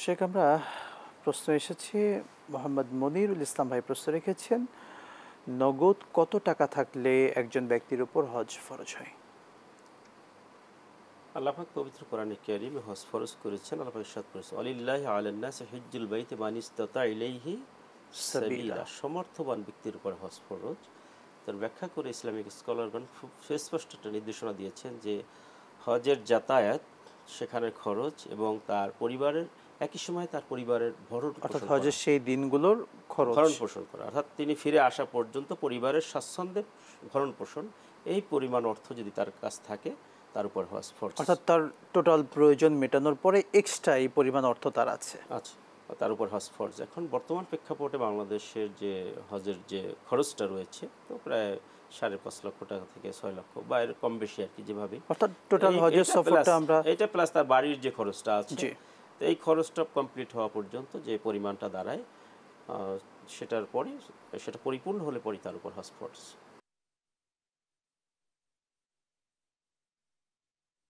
শেখ, আমরা প্রশ্ন এসেছে, মোহাম্মদ মনিরুল ইসলাম ভাই প্রশ্ন রেখেছেন, নগদ কত টাকা থাকলে একজন ব্যক্তির উপর হজ ফরজ হয়? আল্লাহ পাক পবিত্র কোরআনে কারীমে হজ ফরজ করেছেন। আল্লাহ পাক ইরশাদ করেছেন, ওয়ালিল্লাহি আলান নাসি হিজ্জুল বাইতি মান ইসতাতা ইলাইহি সাবিলা। সাবিলা। সমর্থবান ব্যক্তির উপর হজ ফরজ। তার ব্যাখ্যা করে ইসলামিক স্কলারগণ খুব সুস্পষ্ট একটা নির্দেশনা দিয়েছেন যে হজের যাতায়াত, সেখানের খরচ এবং তার পরিবারের একই সময় তার পরিবারের ভরণ অর্থাৎ পোষণ করা, হজের সেই দিনগুলোর খরচ। ভরণ পোষণ করা, অর্থাৎ তিনি ফিরে আসা পর্যন্ত পরিবারের স্বাচ্ছন্দ্যে ভরণ পোষণ, এই পরিমাণ অর্থ যদি তার কাছ থাকে তার উপর হজ ফরজ। অর্থাৎ তার টোটাল প্রয়োজন মেটানোর পরে এক্সট্রা এই পরিমাণ অর্থ তার আছে। আচ্ছা, তার উপর হজ ফরজ। এখন বর্তমান প্রেক্ষাপটে বাংলাদেশের যে হজের যে খরচটা রয়েছে, তো প্রায় 5.5 লক্ষ টাকা থেকে 6 লক্ষ বা এর কম বেশি আর কি, যেভাবে অর্থাৎ টোটাল হজের সফরটা আমরা, এটা প্লাস তার বাড়ির যে খরচটা আছে, জি, তো এই খরচটা কমপ্লিট হওয়া পর্যন্ত যে পরিমাণটা দাঁড়ায়, সেটার পরে সেটা পরিপূর্ণ হলে পরে তার উপর হজ ফরজ।